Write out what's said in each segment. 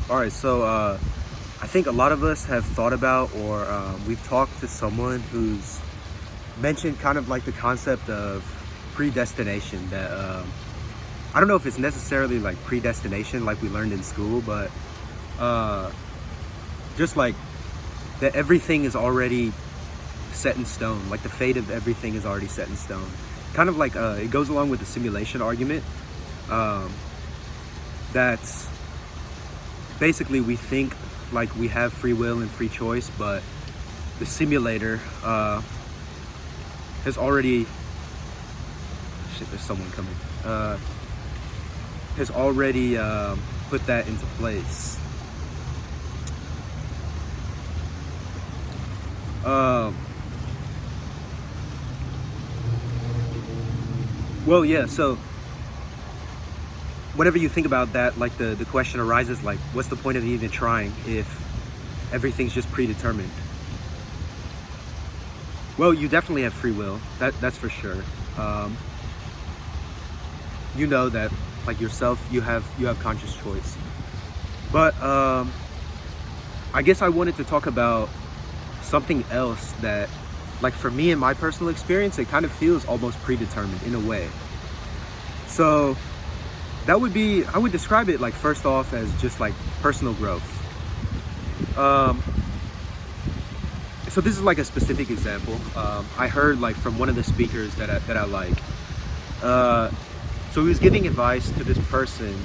All right, so I think a lot of us have thought about, or we've talked to someone who's mentioned kind of like the concept of predestination. That I don't know if it's necessarily like predestination like we learned in school, but uh, just like that everything is already set in stone. Like the fate of everything is already set in stone. Kind of like it goes along with the simulation argument. Um, that's basically we think like we have free will and free choice, but the simulator has already shit. There's someone coming. Has already put that into place. Um, well, yeah. So whenever you think about that, like the question arises, like, what's the point of even trying if everything's just predetermined? Well, you definitely have free will. That's for sure. Um, you know that, like yourself, you have conscious choice. But I guess I wanted to talk about something else that, like for me in my personal experience, it kind of feels almost predetermined in a way. So that would be, I would describe it like first off as just like personal growth. Um, so this is like a specific example. I heard like from one of the speakers that I like. Uh, so he was giving advice to this person.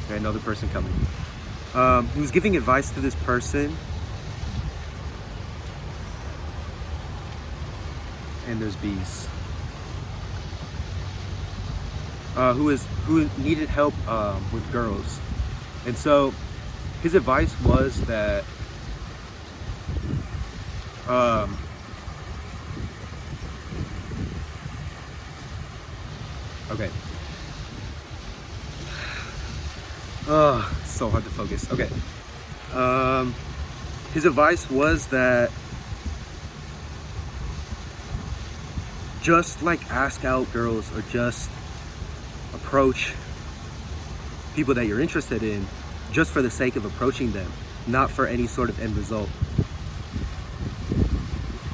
Okay, another person coming. He was giving advice to this person, and there's bees. Who needed help with girls, and so his advice was that um, okay. So hard to focus. Okay. Um, his advice was that just like ask out girls or just approach people that you're interested in just for the sake of approaching them, not for any sort of end result.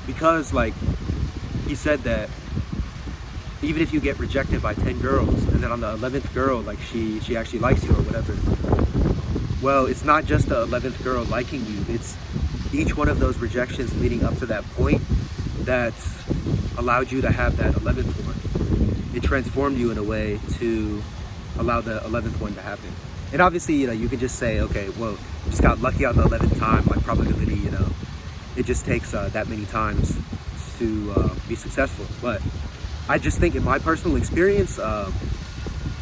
Because like he said that even if you get rejected by 10 girls and then on the 11th girl like she actually likes you or whatever, well, it's not just the 11th girl liking you, it's each one of those rejections leading up to that point that allowed you to have that 11th one. It transformed you in a way to allow the 11th one to happen. And obviously, you can just say, okay, well, just got lucky on the 11th time, like probability, it just takes that many times to be successful. But I just think in my personal experience,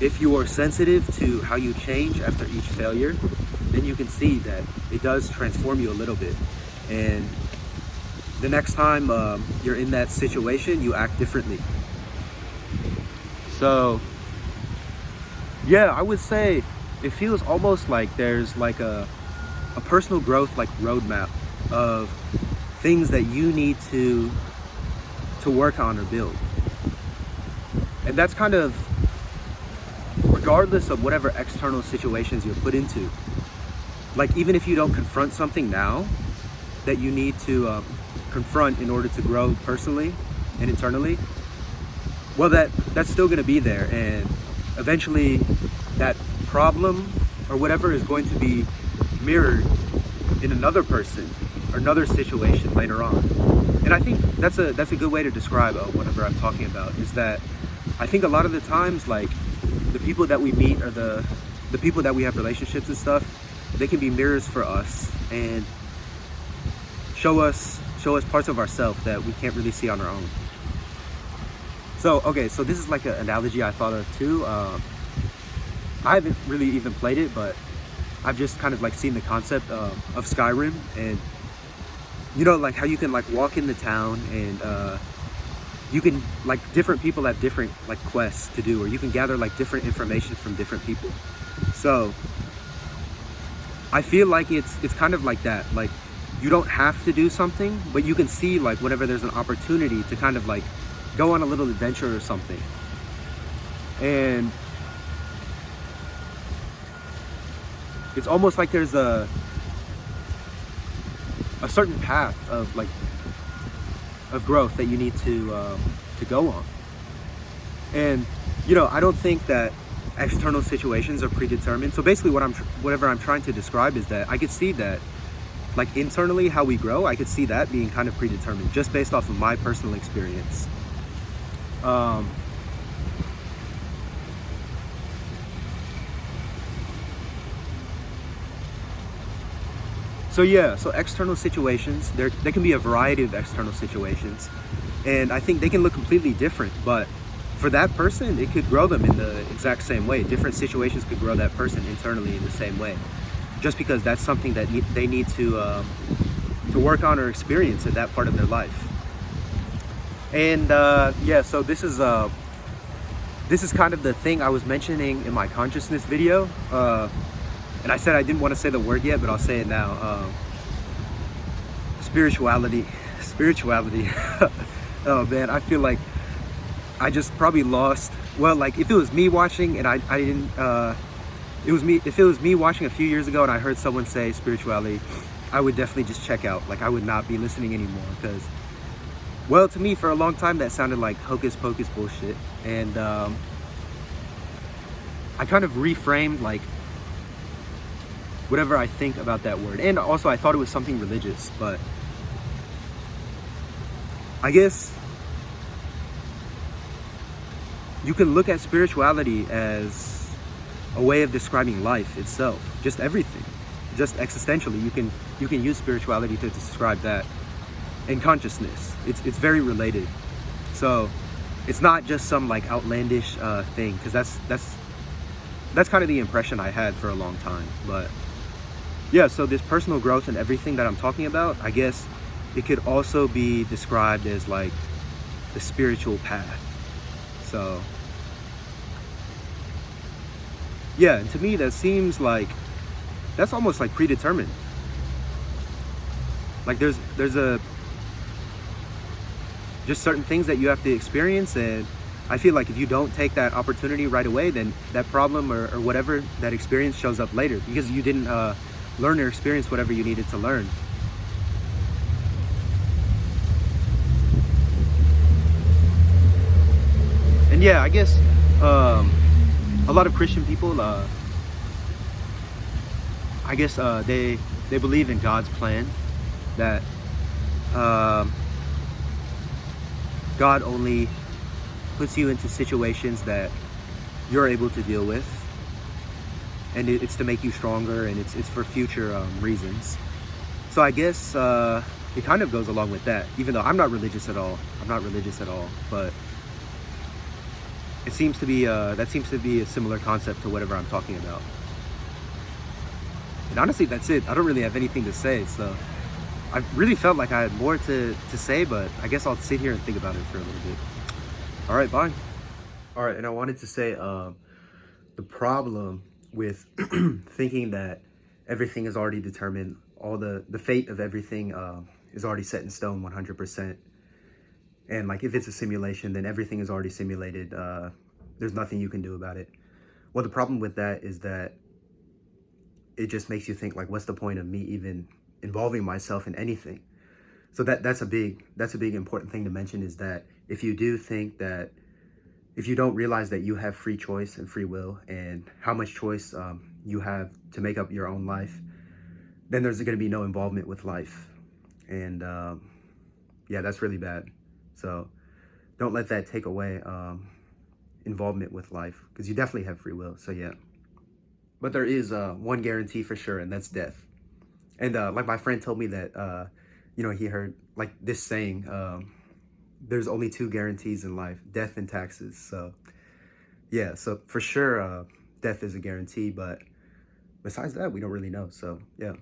if you are sensitive to how you change after each failure, then you can see that it does transform you a little bit. And the next time you're in that situation, you act differently. So yeah, I would say it feels almost like there's like a personal growth like roadmap of things that you need to work on or build. And that's kind of regardless of whatever external situations you're put into. Like even if you don't confront something now that you need to confront in order to grow personally and internally, well, that's still going to be there, and eventually that problem or whatever is going to be mirrored in another person or another situation later on. And I think that's a good way to describe whatever I'm talking about, is that I think a lot of the times, like the people that we meet or the people that we have relationships and stuff, they can be mirrors for us and show us parts of ourselves that we can't really see on our own. So okay, so this is like an analogy I thought of too. I haven't really even played it, but I've just kind of like seen the concept of Skyrim, and like how you can like walk in the town and you can, like, different people have different like quests to do, or you can gather like different information from different people. So I feel like it's kind of like that. Like you don't have to do something, but you can see like whenever there's an opportunity to kind of like go on a little adventure or something. And it's almost like there's a certain path of growth that you need to go on. And I don't think that external situations are predetermined. So basically whatever I'm trying to describe is that I could see that like internally how we grow, I could see that being kind of predetermined just based off of my personal experience. So external situations, there can be a variety of external situations, and I think they can look completely different, but for that person, it could grow them in the exact same way. Different situations could grow that person internally in the same way, just because that's something that they need to work on or experience in that part of their life. And so this is kind of the thing I was mentioning in my consciousness video. And I said I didn't want to say the word yet, but I'll say it now. Spirituality. Oh man, I feel like I just probably lost. Well, like if it was me watching and I didn't, if it was me watching a few years ago and I heard someone say spirituality, I would definitely just check out. Like I would not be listening anymore, because, well, to me for a long time that sounded like hocus pocus bullshit. And I kind of reframed like whatever I think about that word. And also I thought it was something religious, but I guess you can look at spirituality as a way of describing life itself, just everything, just existentially. You can use spirituality to describe that, and consciousness. It's very related. So it's not just some like outlandish thing, because that's kind of the impression I had for a long time. But yeah, so this personal growth and everything that I'm talking about, I guess it could also be described as like the spiritual path. So yeah, and to me that seems like that's almost like predetermined. Like there's just certain things that you have to experience, and I feel like if you don't take that opportunity right away, then that problem or whatever, that experience shows up later, because you didn't learn or experience whatever you needed to learn. And yeah, I guess a lot of Christian people, I guess they believe in God's plan, that God only puts you into situations that you're able to deal with, and it's to make you stronger, and it's for future reasons. So I guess it kind of goes along with that, even though I'm not religious at all, but it seems to be that seems to be a similar concept to whatever I'm talking about. And honestly, that's it. I don't really have anything to say, so I really felt like I had more to say, but I guess I'll sit here and think about it for a little bit. All right, bye. All right, and I wanted to say the problem with thinking that everything is already determined, all the fate of everything is already set in stone 100%. And like if it's a simulation, then everything is already simulated. There's nothing you can do about it. Well, the problem with that is that it just makes you think like, what's the point of me even involving myself in anything? So that's a big important thing to mention, is that if you do think that, if you don't realize that you have free choice and free will, and how much choice you have to make up your own life, then there's going to be no involvement with life. And yeah, that's really bad. So don't let that take away involvement with life, because you definitely have free will. So yeah, but there is one guarantee for sure, and that's death. And like my friend told me that he heard like this saying, there's only two guarantees in life: death and taxes. So yeah, so for sure death is a guarantee, but besides that we don't really know. So yeah.